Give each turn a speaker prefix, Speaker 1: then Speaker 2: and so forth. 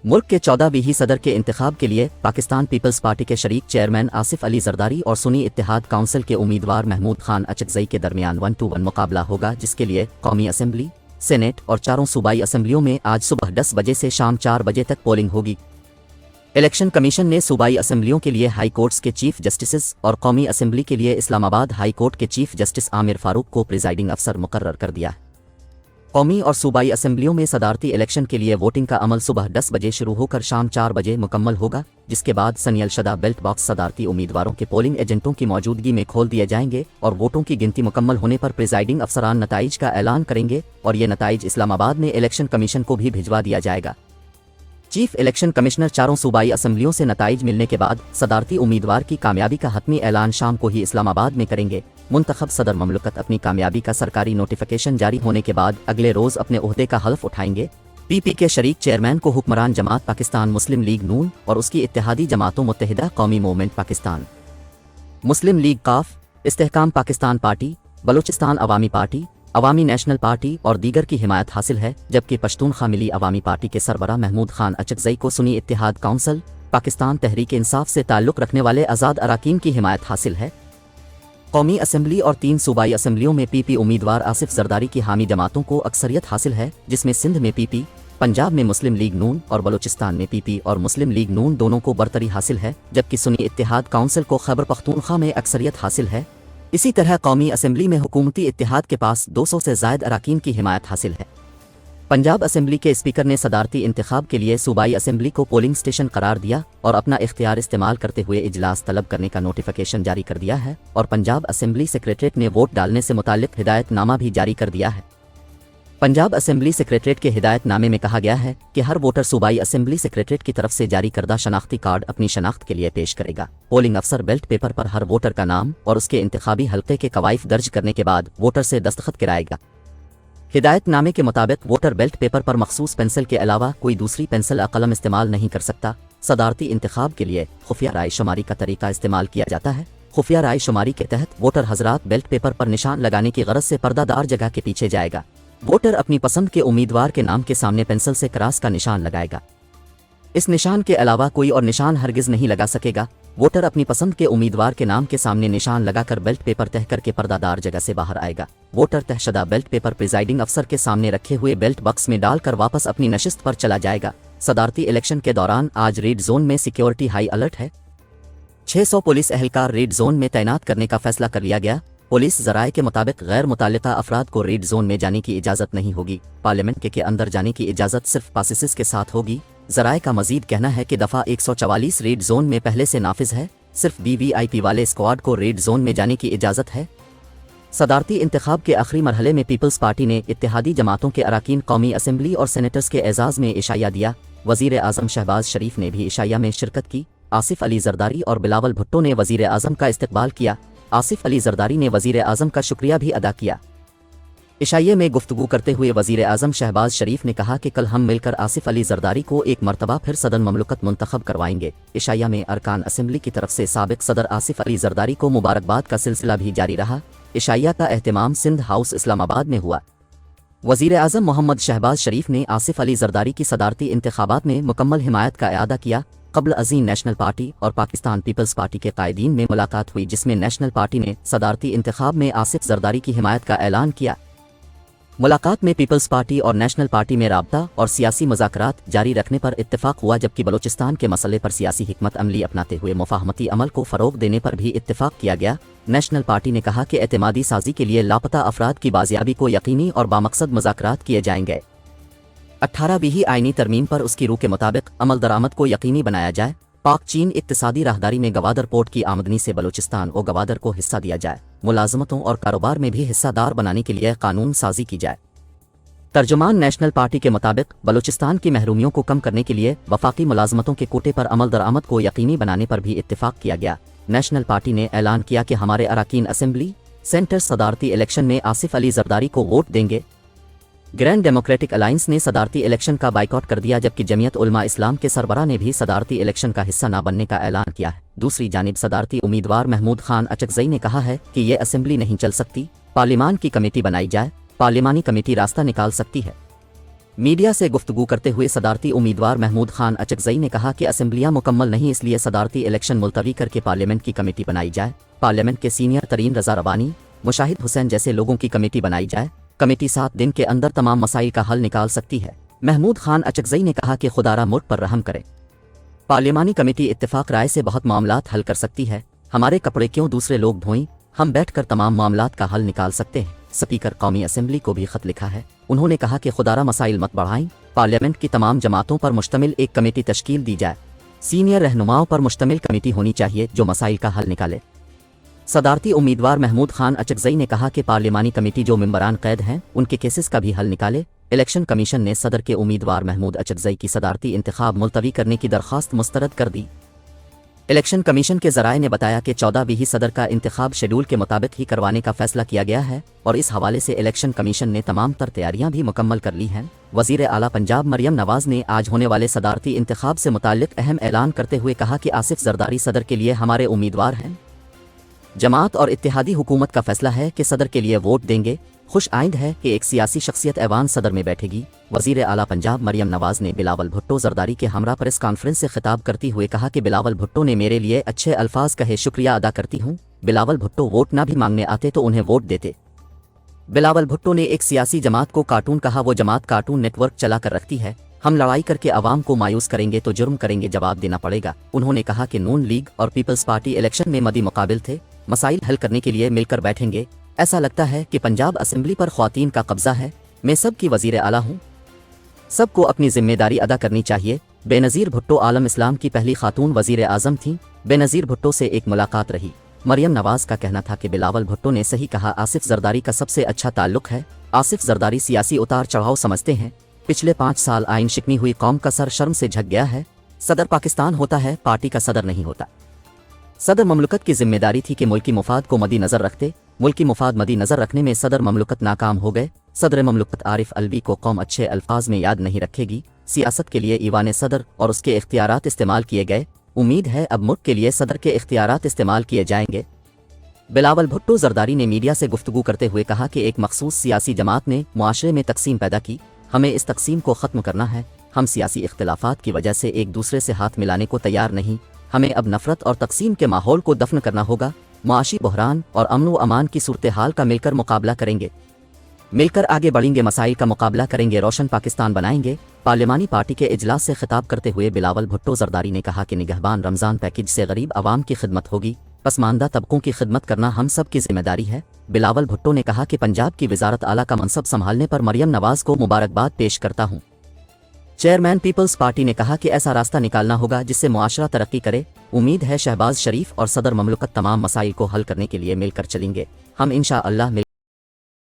Speaker 1: मुल्क के 14वीं सदर के इंतखाब के लिए पाकिस्तान पीपल्स पार्टी के शरीक चेयरमैन आसिफ अली जरदारी और सुन्नी इत्तेहाद काउंसिल के उम्मीदवार महमूद खान अचकजई के दरमियान 1-1 मुकाबला होगा, जिसके लिए कौमी असम्बली, सेनेट और चारों सूबाई असम्बलियों में आज सुबह 10 बजे से शाम 4 बजे तक पोलिंग होगी। इलेक्शन कमीशन ने सूबाई असम्बलियों के लिए हाई कोर्ट्स के चीफ जस्टिस और कौमी असम्बली के लिए इस्लामाबाद हाई कोर्ट के चीफ जस्टिस आमिर फारूक को प्रिजाइडिंग अफसर मुकर्रर कर दिया है। कौमी और सूबाई असम्बलियों में सदारती इलेक्शन के लिए वोटिंग का अमल सुबह 10 बजे शुरू होकर शाम 4 बजे मुकम्मल होगा, जिसके बाद सनियल शदा बेल्ट बॉक्स सदारती उम्मीदवारों के पोलिंग एजेंटों की मौजूदगी में खोल दिए जाएंगे और वोटों की गिनती मुकम्मल होने पर प्रिजाइडिंग अफसरान नताइज का ऐलान करेंगे और ये नताइज इस्लामाबाद में इलेक्शन कमीशन को भी भिजवा दिया जाएगा। चीफ इलेक्शन कमिश्नर चारों सूबाई असम्बलियों से नताइज मिलने के बाद सदारती उम्मीदवार की कामयाबी का हतमी ऐलान शाम को ही इस्लामाबाद में करेंगे। मुंतखब सदर ममलकत अपनी कामयाबी का सरकारी नोटिफिकेशन जारी होने के बाद अगले रोज अपने ओहदे का हल्फ उठाएंगे। पीपी के शरीक चेयरमैन को हुक्मरान जमात पाकिस्तान मुस्लिम लीग नून और उसकी इत्तेहादी जमातों मुत्तहिदा कौमी मूवमेंट पाकिस्तान, मुस्लिम लीग काफ, इस्तेहकाम पाकिस्तान पार्टी, बलूचिस्तान अवामी पार्टी, अवामी नेशनल पार्टी और दीगर की हिमायत हासिल है, जबकि पश्तूनख्वा मिली अवामी पार्टी के सरबराह महमूद खान अचकजई को सुन्नी इत्तेहाद काउंसिल, पाकिस्तान तहरीक इंसाफ से ताल्लुक़ रखने वाले आज़ाद अराकीन की हिमायत हासिल है। कौमी असम्बली और 3 सूबाई असम्बलियों में पीपी उम्मीदवार आसिफ जरदारी की हामी जमातों को अक्सरियत हासिल है, जिसमें सिंध में पीपी, पंजाब में मुस्लिम लीग नून और बलूचिस्तान में पीपी और मुस्लिम लीग नून दोनों को बरतरी हासिल है, जबकि सुन्नी इत्तेहाद काउंसिल को खैबर पख्तूनख्वा में अक्सरियत हासिल है। इसी तरह कौमी असम्बली में हुकूमती इत्तेहाद के पास 200 से ज़ायद अराकीन की हिमायत हासिल है। पंजाब असम्बली के स्पीकर ने सदारती इंतखाब के लिए सूबाई असम्बली को पोलिंग स्टेशन करार दिया और अपना इख्तियार इस्तेमाल करते हुए इजलास तलब करने का नोटिफिकेशन जारी कर दिया है और पंजाब असम्बली सेक्रेटरीट ने वोट डालने से मुताल्लिक हिदायतनामा भी जारी कर दिया है। पंजाब असम्बली सेक्रेटरीट के हिदायतनामे में कहा गया है कि हर वोटर सूबाई असम्बली सेक्रेटरीट की तरफ से जारी करदा शनाख्ती कार्ड अपनी शनाख्त के लिए पेश करेगा। पोलिंग अफसर बेल्ट पेपर पर हर वोटर का नाम और उसके इंतखाबी हल्के के कवाइफ दर्ज करने के बाद वोटर से दस्तखत कराएगा। हिदायतनामे के मुताबिक वोटर बेल्ट पेपर पर मखसूस पेंसिल के अलावा कोई दूसरी पेंसिल या कलम इस्तेमाल नहीं कर सकता। सदारती इंतखाब के लिए खुफिया राय शुमारी का तरीका इस्तेमाल किया जाता है। खुफिया राय शुमारी के तहत वोटर हजरात बेल्ट पेपर पर निशान लगाने की गरज से पर्दादार जगह के पीछे जाएगा। वोटर अपनी पसंद के उम्मीदवार के नाम के सामने पेंसिल से क्रॉस का निशान लगाएगा। इस निशान के अलावा कोई और निशान हरगिज नहीं लगा सकेगा। वोटर अपनी पसंद के उम्मीदवार के नाम के सामने निशान लगाकर बेल्ट पेपर तह करके पर्दादार जगह से बाहर आएगा। वोटर तहशदा बेल्ट पेपर प्रिजाइडिंग अफसर के सामने रखे हुए बेल्ट बॉक्स में डालकर वापस अपनी नशिस्त पर चला जाएगा। सदारती इलेक्शन के दौरान आज रेड जोन में सिक्योरिटी हाई अलर्ट है। 600 पुलिस एहलकार रेड जोन में तैनात करने का फैसला कर लिया गया। पुलिस ज़राए के मुताबिक गैर मुताल्लिका अफराद को रेड जोन में जाने की इजाज़त नहीं होगी। पार्लियामेंट के अंदर जाने की इजाज़त सिर्फ पासिस के साथ होगी। ज़राए का मजीद कहना है कि दफ़ा 144 रेड जोन में पहले से नाफिज है। सिर्फ वीवीआईपी वाले स्क्वाड को रेड जोन में जाने की इजाज़त है। सदारती इंतखाब के आखिरी मरहले में पीपल्स पार्टी ने इत्तेहादी जमातों के अराकीन कौमी असम्बली और सेनेटर्स के एजाज़ में इशाया दिया। वज़ीर आज़म शहबाज शरीफ ने भी इशाया में शिरकत की। आसिफ अली जरदारी और बिलावल भुट्टो ने वज़ीर आज़म का इस्तकबाल किया। आसिफ अली जरदारी ने वज़ीर आज़म का शुक्रिया भी अदा किया। इशाये में गुफ्तगू करते हुए वज़ीर आज़म शहबाज शरीफ ने कहा कि कल हम मिलकर आसिफ अली जरदारी को एक मरतबा फिर सदर ममलकत मुंतखब करवाएंगे। इशाया में अरकान असम्बली की तरफ से साबिक सदर आसिफ अली जरदारी को मुबारकबाद का सिलसिला भी जारी रहा। इशाया का एहतमाम सिंध हाउस इस्लामाबाद में हुआ। वज़ीर आज़म मोहम्मद शहबाज शरीफ ने आसिफ अली जरदारी की सदारती इंतखाबात में मुकम्मल हिमायत का इआदा किया। कबल अज़ीम नेशनल पार्टी और पाकिस्तान पीपल्स पार्टी के कायदीन में मुलाकात हुई, जिसमें नेशनल पार्टी ने सदारती इंतखाब में आसिफ जरदारी की हिमायत का ऐलान किया। मुलाकात में पीपल्स पार्टी और नेशनल पार्टी में राबता और सियासी मुज़ाकरात जारी रखने पर इत्तेफाक हुआ, जबकि बलूचिस्तान के मसले पर सियासी हिकमत अमली अपनाते हुए मुफाहमती अमल को फ़रोग़ देने पर भी इत्तेफाक किया गया। नेशनल पार्टी ने कहा कि एतमादी साजी के लिए लापता अफराद की बाजियाबी को यकीनी और बामकसद मुज़ाकरात किए जाएंगे। 18वीं आईनी तरमीम पर उसकी रूह के मुताबिक अमल दरामद को यकीनी बनाया जाए। पाक चीन इक्तिसादी राहदारी में गवादर पोर्ट की आमदनी से बलूचिस्तान और गवादर को हिस्सा दिया जाए। मुलाजमतों और कारोबार में भी हिस्सादार बनाने के लिए कानून साजी की जाए। तर्जुमान नेशनल पार्टी के मुताबिक बलूचिस्तान की महरूमियों को कम करने के लिए वफाकी मुलाजमतों के कोटे पर अमल दरामद को यकीनी बनाने पर भी इत्तेफाक किया गया। नेशनल पार्टी ने ऐलान किया कि हमारे अराकीन असेंबली सेंटर सदारती इलेक्शन में आसिफ अली जरदारी को वोट देंगे। ग्रैंड डेमोक्रेटिक अलायंस ने सदारती इलेक्शन का बाइकआउट कर दिया, जबकि जमीयत उलमा इस्लाम के सरबराह ने भी सदारती इलेक्शन का हिस्सा न बनने का ऐलान किया है। दूसरी जानिब सदारती उम्मीदवार महमूद खान अचकजई ने कहा है कि ये असेंबली नहीं चल सकती, पार्लिमान की कमेटी बनाई जाए, पार्लिमानी कमेटी रास्ता निकाल सकती है। मीडिया से गुफ्तगू करते हुए सदारती उम्मीदवार महमूद खान अचकजई ने कहा कि असेंबलियां मुकम्मल नहीं, इसलिए सदारती इलेक्शन मुलतवी करके पार्लियामेंट की कमेटी बनाई जाए। पार्लियामेंट के सीनियर तरीन रजा रबानी, मुशाहिद हुसैन जैसे लोगों की कमेटी बनाई जाए। कमेटी 7 दिन के अंदर तमाम मसाइल का हल निकाल सकती है। महमूद खान अचकजई ने कहा कि खुदारा मुल्क पर रहम करे। पार्लियामानी कमेटी इत्तेफाक राय से बहुत मामलात हल कर सकती है। हमारे कपड़े क्यों दूसरे लोग धोएं, हम बैठकर तमाम मामलात का हल निकाल सकते हैं। स्पीकर कौमी असेंबली को भी खत लिखा है। उन्होंने कहा कि खुदारा मसाइल मत बढ़ाएं, पार्लियामेंट की तमाम जमातों पर मुश्तमिल एक कमेटी तश्कील दी जाए। सीनियर रहनुमाओं पर मुश्तमिल कमेटी होनी चाहिए जो मसाइल का हल निकाले। सदारती उम्मीदवार महमूद खान अचकजई ने कहा कि पार्लियामानी कमेटी जो मेंबरान कैद हैं उनके केसेस का भी हल निकाले। इलेक्शन कमीशन ने सदर के उम्मीदवार महमूद अचकजई की सदारती इंतखाब मुलतवी करने की दरख्वास्त मुस्तरद कर दी। इलेक्शन कमीशन के ज़राए ने बताया कि 14वीं सदर का इंतखाब शेड्यूल के मुताबिक ही करवाने का फैसला किया गया है और इस हवाले से इलेक्शन कमीशन ने तमाम तर तैयारियां भी मुकम्मल कर ली हैं। वज़ीर आला पंजाब मरियम नवाज ने आज होने वाले सदारती इंतखाब से मुताल्लिक अहम ऐलान करते हुए कहा कि आसिफ जरदारी सदर के लिए हमारे उम्मीदवार हैं। जमात और इत्तेहादी हुकूमत का फैसला है कि सदर के लिए वोट देंगे। खुश आइंद है कि एक सियासी शख्सियत ऐवान सदर में बैठेगी। वज़ीर आला पंजाब मरियम नवाज ने बिलावल भुट्टो जरदारी के हमरा प्रेस कॉन्फ्रेंस से खिताब करते हुए कहा कि बिलावल भुट्टो ने मेरे लिए अच्छे अल्फाज कहे, शुक्रिया अदा करती हूँ। बिलावल भुट्टो वोट ना भी मांगने आते तो उन्हें वोट देते। बिलावल भुट्टो ने एक सियासी जमात को कार्टून कहा, वो जमात कार्टून नेटवर्क चला कर रखती है। हम लड़ाई करके आवाम को मायूस करेंगे तो जुर्म करेंगे, जवाब देना पड़ेगा। उन्होंने कहा कि नून लीग और पीपल्स पार्टी इलेक्शन में मदी मुकाबिल थे, मसाइल हल करने के लिए मिलकर बैठेंगे। ऐसा लगता है कि पंजाब असेंबली पर ख्वातीन का कब्जा है। मैं सबकी वज़ीर आला हूँ, सबको अपनी जिम्मेदारी अदा करनी चाहिए। बेनज़ीर भुट्टो आलम इस्लाम की पहली खातून वज़ीर आज़म थीं। बेनज़ीर भुट्टो से एक मुलाकात रही। मरियम नवाज का कहना था कि बिलावल भुट्टो ने सही कहा, आसिफ जरदारी का सबसे अच्छा ताल्लुक है। आसिफ जरदारी सियासी उतार चढ़ाव समझते हैं। पिछले 5 साल आइन शिकनी हुई कौम का सर शर्म से झक गया है। सदर पाकिस्तान होता है, पार्टी का सदर नहीं होता। सदर ममलकत की जिम्मेदारी थी कि मुल्की मुफाद को मद्दी नज़र रखते। मुल्की मुफाद मद्दी नज़र रखने में सदर ममलकत नाकाम हो गए। सदर ममलकत आरिफ अलवी को कौम अच्छे अल्फाज में याद नहीं रखेगी। सियासत के लिए ईवान सदर और उसके इख्तियारात इस्तेमाल किए गए। उम्मीद है अब मुल्क के लिए सदर के इख्तियारात इस्तेमाल किए जाएंगे। बिलावल भुट्टो जरदारी ने मीडिया से गुफ्तगू करते हुए कहा कि एक मखसूस सियासी जमात ने मुआशरे में तकसीम पैदा की। हमें इस तकसीम को ख़त्म करना है। हम सियासी इख्तिलाफात की वजह से एक दूसरे से हाथ मिलाने को तैयार नहीं। हमें अब नफरत और तकसीम के माहौल को दफन करना होगा। मुआशी बहरान और अमन व अमान की सूरत हाल का मिलकर मुकाबला करेंगे, मिलकर आगे बढ़ेंगे, मसाइल का मुकाबला करेंगे, रोशन पाकिस्तान बनाएंगे। पार्लियामानी पार्टी के इजलास से खिताब करते हुए बिलावल भुट्टो जरदारी ने कहा कि निगहबान रमज़ान पैकेज से गरीब आवाम की खिदमत होगी। पसमानदा तबकों की खिदमत करना हम सब की जिम्मेदारी है। बिलावल भुट्टो ने कहा कि पंजाब की वजारत आला का मनसब संभालने पर मरियम नवाज को मुबारकबाद पेश करता हूँ। चेयरमैन पीपल्स पार्टी ने कहा कि ऐसा रास्ता निकालना होगा जिससे मुआशरा तरक्की करे। उम्मीद है शहबाज शरीफ और सदर ममलकत तमाम मसाइल को हल करने के लिए मिलकर चलेंगे। हम इंशाअल्लाह